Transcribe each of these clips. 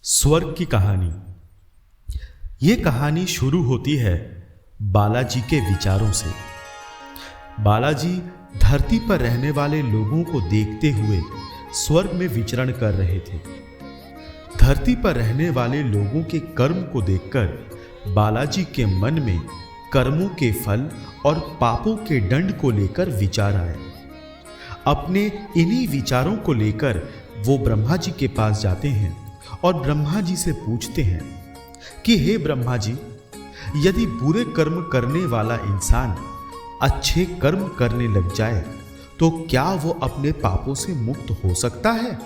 स्वर्ग की कहानी। ये कहानी शुरू होती है बालाजी के विचारों से। बालाजी धरती पर रहने वाले लोगों को देखते हुए स्वर्ग में विचरण कर रहे थे। धरती पर रहने वाले लोगों के कर्म को देखकर बालाजी के मन में कर्मों के फल और पापों के दंड को लेकर विचार आए। अपने इन्हीं विचारों को लेकर वो ब्रह्मा जी के पास जाते हैं और ब्रह्मा जी से पूछते हैं कि हे ब्रह्मा जी, यदि बुरे कर्म करने वाला इंसान अच्छे कर्म करने लग जाए तो क्या वो अपने पापों से मुक्त हो सकता है?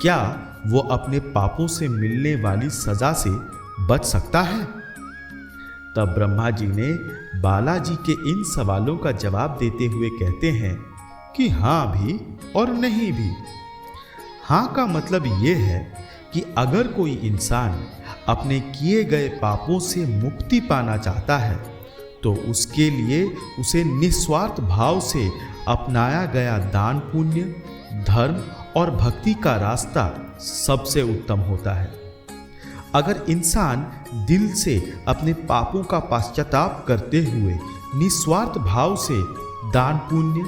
क्या वो अपने पापों से मिलने वाली सजा से बच सकता है? तब ब्रह्मा जी ने बालाजी के इन सवालों का जवाब देते हुए कहते हैं कि हाँ भी और नहीं भी। हाँ का मतलब ये है कि अगर कोई इंसान अपने किए गए पापों से मुक्ति पाना चाहता है तो उसके लिए उसे निस्वार्थ भाव से अपनाया गया दान, पुण्य, धर्म और भक्ति का रास्ता सबसे उत्तम होता है। अगर इंसान दिल से अपने पापों का पश्चाताप करते हुए निस्वार्थ भाव से दान, पुण्य,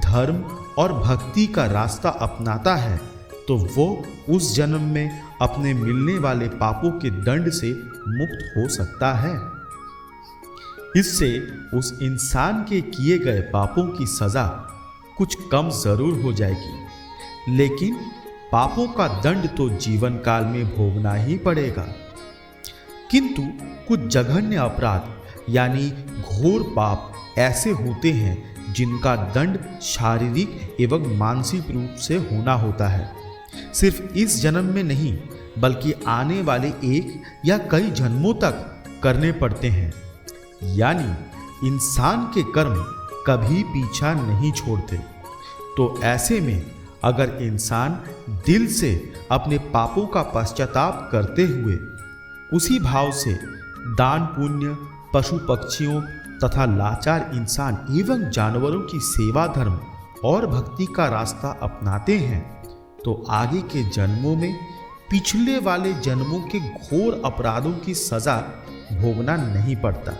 धर्म और भक्ति का रास्ता अपनाता है तो वो उस जन्म में अपने मिलने वाले पापों के दंड से मुक्त हो सकता है। इससे उस इंसान के किए गए पापों की सजा कुछ कम जरूर हो जाएगी, लेकिन पापों का दंड तो जीवन काल में भोगना ही पड़ेगा। किंतु कुछ जघन्य अपराध यानी घोर पाप ऐसे होते हैं जिनका दंड शारीरिक एवं मानसिक रूप से होना होता है। सिर्फ इस जन्म में नहीं बल्कि आने वाले एक या कई जन्मों तक करने पड़ते हैं। यानी इंसान के कर्म कभी पीछा नहीं छोड़ते। तो ऐसे में अगर इंसान दिल से अपने पापों का पश्चाताप करते हुए उसी भाव से दान, पुण्य, पशु पक्षियों तथा लाचार इंसान एवं जानवरों की सेवा, धर्म और भक्ति का रास्ता अपनाते हैं तो आगे के जन्मों में पिछले वाले जन्मों के घोर अपराधों की सजा भोगना नहीं पड़ता।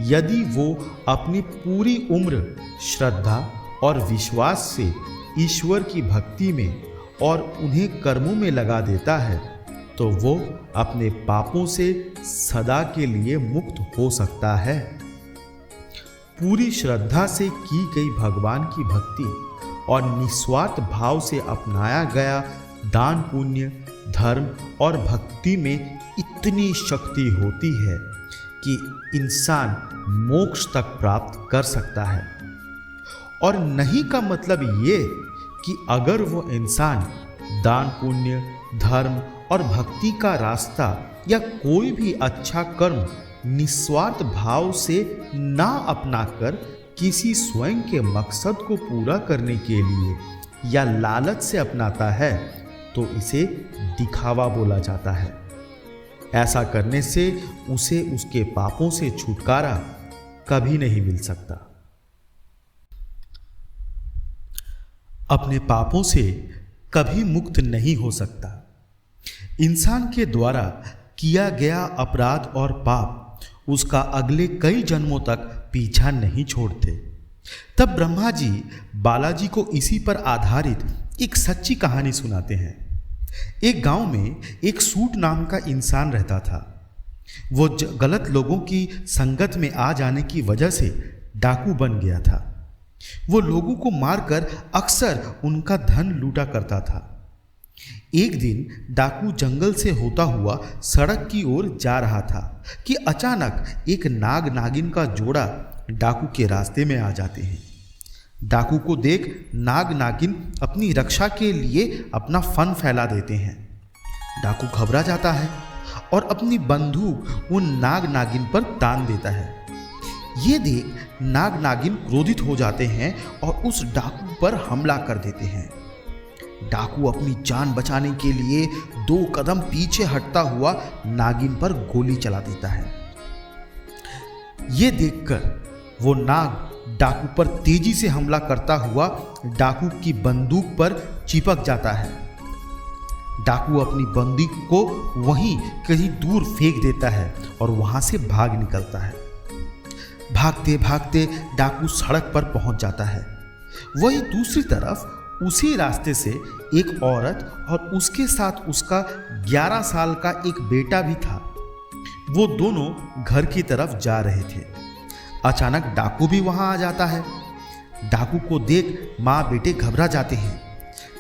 यदि वो अपनी पूरी उम्र श्रद्धा और विश्वास से ईश्वर की भक्ति में और उन्हें कर्मों में लगा देता है तो वो अपने पापों से सदा के लिए मुक्त हो सकता है। पूरी श्रद्धा से की गई भगवान की भक्ति और निस्वार्थ भाव से अपनाया गया दान, पुण्य, धर्म और भक्ति में इतनी शक्ति होती है कि इंसान मोक्ष तक प्राप्त कर सकता है। और नहीं का मतलब ये कि अगर वो इंसान दान, पुण्य, धर्म और भक्ति का रास्ता या कोई भी अच्छा कर्म निस्वार्थ भाव से ना अपनाकर किसी स्वयं के मकसद को पूरा करने के लिए या लालच से अपनाता है तो इसे दिखावा बोला जाता है। ऐसा करने से उसे उसके पापों से छुटकारा कभी नहीं मिल सकता। अपने पापों से कभी मुक्त नहीं हो सकता। इंसान के द्वारा किया गया अपराध और पाप उसका अगले कई जन्मों तक पीछा नहीं छोड़ते। तब ब्रह्मा जी बालाजी को इसी पर आधारित एक सच्ची कहानी सुनाते हैं। एक गांव में एक सूट नाम का इंसान रहता था। वो गलत लोगों की संगत में आ जाने की वजह से डाकू बन गया था। वो लोगों को मारकर अक्सर उनका धन लूटा करता था। एक दिन डाकू जंगल से होता हुआ सड़क की ओर जा रहा था कि अचानक एक नाग नागिन का जोड़ा डाकू के रास्ते में आ जाते हैं। डाकू को देख नाग नागिन अपनी रक्षा के लिए अपना फन फैला देते हैं। डाकू घबरा जाता है और अपनी बंदूक उन नाग नागिन पर तान देता है। ये देख नाग नागिन क्रोधित हो जाते हैं और उस डाकू पर हमला कर देते हैं। डाकू अपनी जान बचाने के लिए 2 कदम पीछे हटता हुआ नागिन पर गोली चला देता है। यह देखकर वो नाग डाकू पर तेजी से हमला करता हुआ डाकू की बंदूक पर चिपक जाता है। डाकू अपनी बंदूक को वहीं कहीं दूर फेंक देता है और वहां से भाग निकलता है। भागते भागते डाकू सड़क पर पहुंच जाता है। वहीं दूसरी तरफ उसी रास्ते से एक औरत और उसके साथ उसका 11 साल का एक बेटा भी था। वो दोनों घर की तरफ जा रहे थे। अचानक डाकू भी वहां आ जाता है। डाकू को देख माँ बेटे घबरा जाते हैं।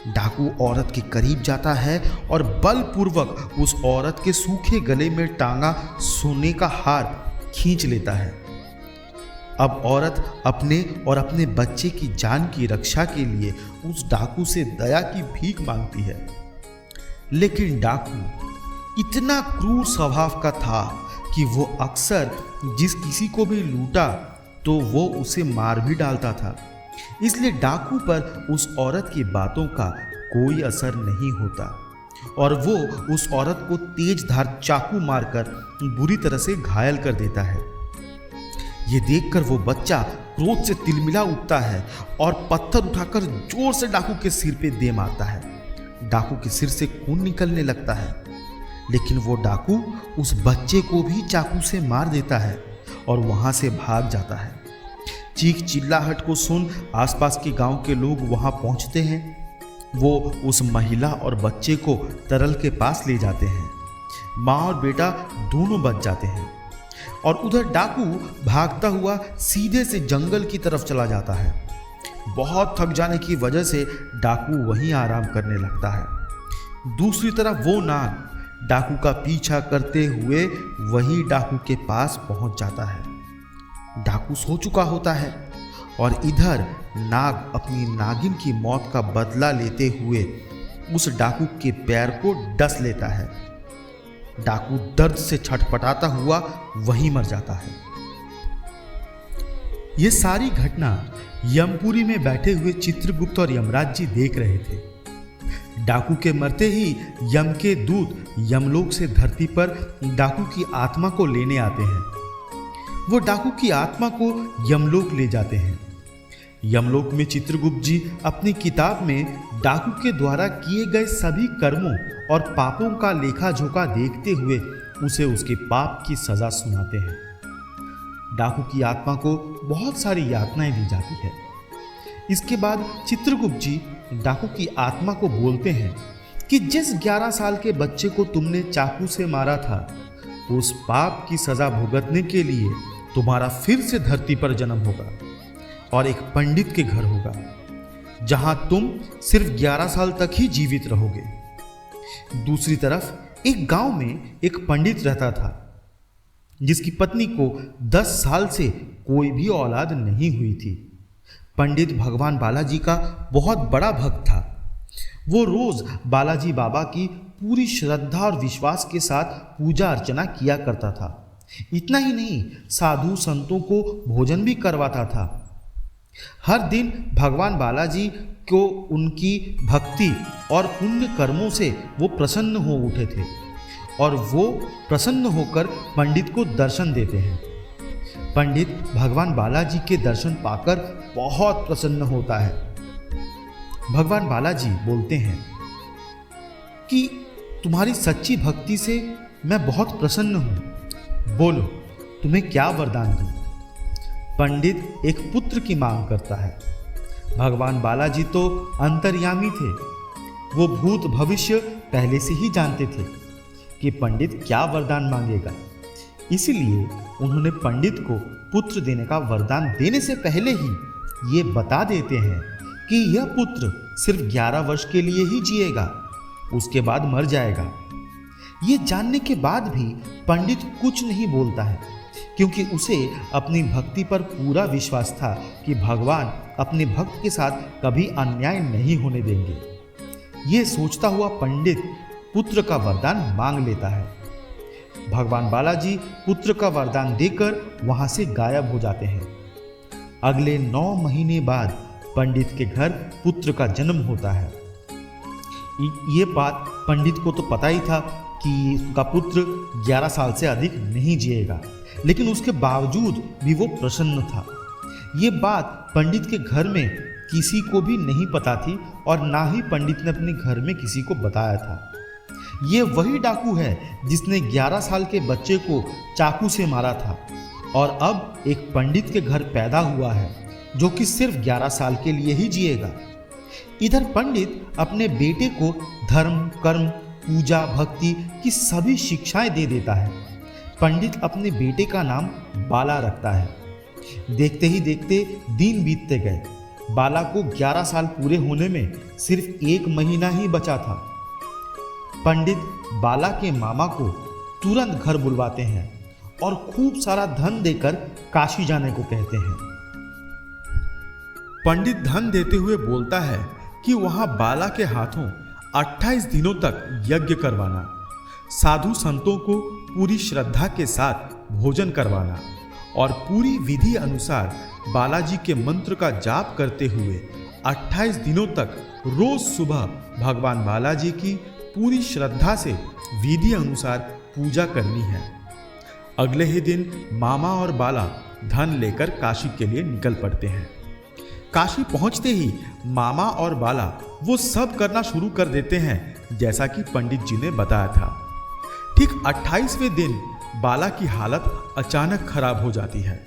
डाकू औरत के करीब जाता है और बलपूर्वक उस औरत के सूखे गले में टांगा सोने का हार खींच लेता है। अब औरत अपने और अपने बच्चे की जान की रक्षा के लिए उस डाकू से दया की भीख मांगती है। लेकिन डाकू इतना क्रूर स्वभाव का था कि वो अक्सर जिस किसी को भी लूटा तो वो उसे मार भी डालता था। इसलिए डाकू पर उस औरत की बातों का कोई असर नहीं होता और वो उस औरत को तेज धार चाकू मारकर बुरी तरह से घायल कर देता है। ये देखकर वो बच्चा क्रोध से तिलमिला उठता है और पत्थर उठाकर जोर से डाकू के सिर पे दे मारता है। डाकू के सिर से खून निकलने लगता है, लेकिन वो डाकू उस बच्चे को भी चाकू से मार देता है और वहां से भाग जाता है। चीख चिल्लाहट को सुन आसपास के गांव के लोग वहां पहुंचते हैं। वो उस महिला और बच्चे को तरल के पास ले जाते हैं। माँ और बेटा दोनों बच जाते हैं और उधर डाकू भागता हुआ सीधे से जंगल की तरफ चला जाता है। बहुत थक जाने की वजह से डाकू वहीं आराम करने लगता है। दूसरी तरफ वो नाग डाकू का पीछा करते हुए वही डाकू के पास पहुंच जाता है। डाकू सो चुका होता है और इधर नाग अपनी नागिन की मौत का बदला लेते हुए उस डाकू के पैर को डस लेता है। डाकू दर्द से छटपटाता हुआ वहीं मर जाता है। ये सारी घटना यमपुरी में बैठे हुए चित्रगुप्त और यमराज जी देख रहे थे। डाकू के मरते ही यम के दूत यमलोक से धरती पर डाकू की आत्मा को लेने आते हैं। वो डाकू की आत्मा को यमलोक ले जाते हैं। यमलोक में चित्रगुप्त जी अपनी किताब में डाकू के द्वारा किए गए सभी कर्मों और पापों का लेखा जोखा देखते हुए उसे उसके पाप की सजा सुनाते हैं। डाकू की आत्मा को बहुत सारी यातनाएं दी जाती है। इसके बाद चित्रगुप्त जी डाकू की आत्मा को बोलते हैं कि जिस 11 साल के बच्चे को तुमने चाकू से मारा था, उस पाप की सजा भुगतने के लिए तुम्हारा फिर से धरती पर जन्म होगा और एक पंडित के घर होगा, जहां तुम सिर्फ 11 साल तक ही जीवित रहोगे। दूसरी तरफ एक गांव में एक पंडित रहता था, जिसकी पत्नी को 10 साल से कोई भी औलाद नहीं हुई थी। पंडित भगवान बालाजी का बहुत बड़ा भक्त था। वो रोज बालाजी बाबा की पूरी श्रद्धा और विश्वास के साथ पूजा अर्चना किया करता था। इतना ही नहीं, साधु संतों को भोजन भी करवाता था। हर दिन भगवान बालाजी को उनकी भक्ति और पुण्य कर्मों से वो प्रसन्न हो उठे थे और वो प्रसन्न होकर पंडित को दर्शन देते हैं। पंडित भगवान बालाजी के दर्शन पाकर बहुत प्रसन्न होता है। भगवान बालाजी बोलते हैं कि तुम्हारी सच्ची भक्ति से मैं बहुत प्रसन्न हूँ। बोलो, तुम्हें क्या वरदान दूं? पंडित एक पुत्र की मांग करता है। भगवान बालाजी तो अंतर्यामी थे। वो भूत भविष्य पहले से ही जानते थे कि पंडित क्या वरदान मांगेगा। इसलिए उन्होंने पंडित को पुत्र देने का वरदान देने से पहले ही ये बता देते हैं कि यह पुत्र सिर्फ 11 वर्ष के लिए ही जिएगा, उसके बाद मर जाएगा। ये जानने के बाद भी पंडित कुछ नहीं बोलता है, क्योंकि उसे अपनी भक्ति पर पूरा विश्वास था कि भगवान अपने भक्त के साथ कभी अन्याय नहीं होने देंगे। ये सोचता हुआ पंडित पुत्र का वरदान मांग लेता है। भगवान बालाजी पुत्र का वरदान देकर वहां से गायब हो जाते हैं। अगले 9 महीने बाद पंडित के घर पुत्र का जन्म होता है। ये बात पंडित को तो पता ही था कि उसका पुत्र 11 साल से अधिक नहीं जिएगा, लेकिन उसके बावजूद भी वो प्रसन्न था। ये बात पंडित के घर में किसी को भी नहीं पता थी और ना ही पंडित ने अपने घर में किसी को बताया था। ये वही डाकू है जिसने 11 साल के बच्चे को चाकू से मारा था और अब एक पंडित के घर पैदा हुआ है जो कि सिर्फ 11 साल के लिए ही जिएगा। इधर पंडित अपने बेटे को धर्म, कर्म, पूजा, भक्ति की सभी शिक्षाएं दे देता है। पंडित अपने बेटे का नाम बाला रखता है। देखते ही देखते दिन बीतते गए। बाला को 11 साल पूरे होने में सिर्फ 1 महीना ही बचा था। पंडित बाला के मामा को तुरंत घर बुलवाते हैं और खूब सारा धन देकर काशी जाने को कहते हैं। पंडित धन देते हुए बोलता है कि वहां बाला के हाथों 28 दिनों तक यज्ञ करवाना, साधु संतों को पूरी श्रद्धा के साथ भोजन करवाना और पूरी विधि अनुसार बालाजी के मंत्र का जाप करते हुए 28 दिनों तक रोज सुबह भगवान बालाजी की पूरी श्रद्धा से विधि अनुसार पूजा करनी है। अगले ही दिन मामा और बाला धन लेकर काशी के लिए निकल पड़ते हैं। काशी पहुंचते ही मामा और बाला वो सब करना शुरू कर देते हैं जैसा कि पंडित जी ने बताया था। ठीक 28वें दिन बाला की हालत अचानक खराब हो जाती है।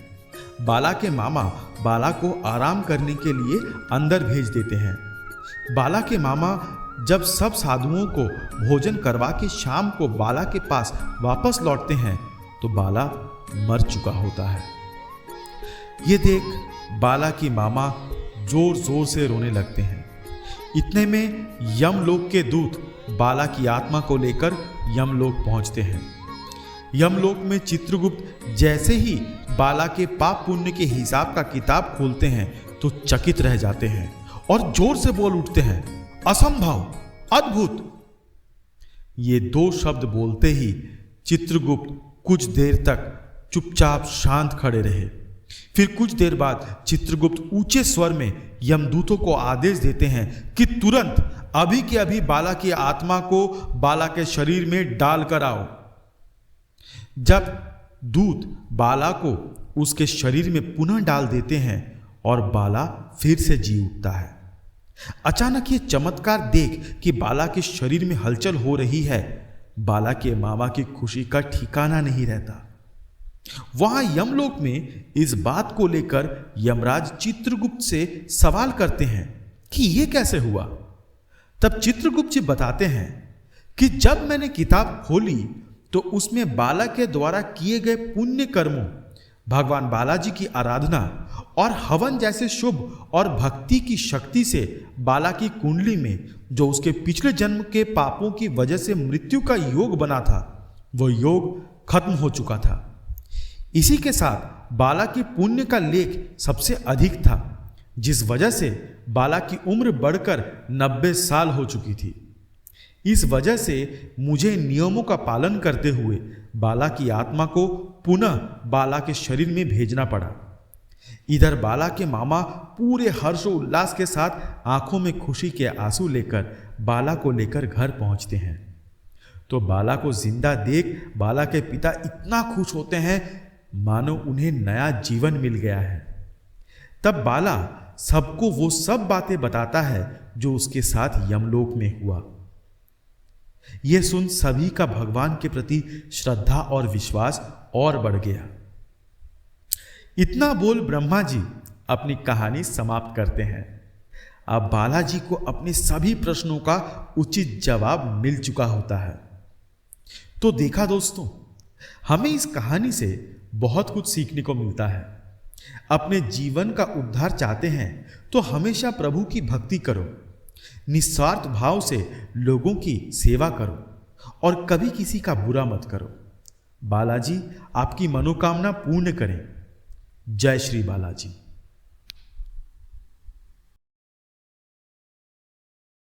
बाला के मामा बाला को आराम करने के लिए अंदर भेज देते हैं। बाला के मामा जब सब साधुओं को भोजन करवा के शाम को बाला के पास वापस लौटते हैं तो बाला मर चुका होता है। ये देख बाला की मामा जोर जोर से रोने लगते हैं। इतने में यमलोक के दूत बाला की आत्मा को लेकर यमलोक पहुंचते हैं। यमलोक में चित्रगुप्त जैसे ही बाला के पाप पुण्य के हिसाब का किताब खोलते हैं तो चकित रह जाते हैं और जोर से बोल उठते हैं, असंभव, अद्भुत। ये 2 शब्द बोलते ही चित्रगुप्त कुछ देर तक चुपचाप शांत खड़े रहे। फिर कुछ देर बाद चित्रगुप्त ऊंचे स्वर में यमदूतों को आदेश देते हैं कि तुरंत अभी के अभी बाला की आत्मा को बाला के शरीर में डाल कर आओ। जब दूत बाला को उसके शरीर में पुनः डाल देते हैं और बाला फिर से जी उठता है। अचानक ये चमत्कार देख कि बाला के शरीर में हलचल हो रही है, बाला के मामा की खुशी का ठिकाना नहीं रहता। वहां यमलोक में इस बात को लेकर यमराज चित्रगुप्त से सवाल करते हैं कि यह कैसे हुआ। तब चित्रगुप्त जी बताते हैं कि जब मैंने किताब खोली तो उसमें बाला के द्वारा किए गए पुण्य कर्मों, भगवान बालाजी की आराधना और हवन जैसे शुभ और भक्ति की शक्ति से बाला की कुंडली में जो उसके पिछले जन्म के पापों की वजह से मृत्यु का योग बना था, वो योग खत्म हो चुका था। इसी के साथ बाला की पुण्य का लेख सबसे अधिक था, जिस वजह से बाला की उम्र बढ़कर 90 साल हो चुकी थी। इस वजह से मुझे नियमों का पालन करते हुए बाला की आत्मा को पुनः बाला के शरीर में भेजना पड़ा। इधर बाला के मामा पूरे हर्षोल्लास के साथ आंखों में खुशी के आंसू लेकर बाला को लेकर घर पहुंचते हैं। तो बाला को जिंदा देख बाला के पिता इतना खुश होते हैं मानो उन्हें नया जीवन मिल गया है। तब बाला सबको वो सब बातें बताता है जो उसके साथ यमलोक में हुआ। यह सुन सभी का भगवान के प्रति श्रद्धा और विश्वास और बढ़ गया। इतना बोल ब्रह्मा जी अपनी कहानी समाप्त करते हैं। अब बालाजी को अपने सभी प्रश्नों का उचित जवाब मिल चुका होता है। तो देखा दोस्तों, हमें इस कहानी से बहुत कुछ सीखने को मिलता है। अपने जीवन का उद्धार चाहते हैं तो हमेशा प्रभु की भक्ति करो, निस्वार्थ भाव से लोगों की सेवा करो और कभी किसी का बुरा मत करो। बालाजी आपकी मनोकामना पूर्ण करें। जय श्री बालाजी।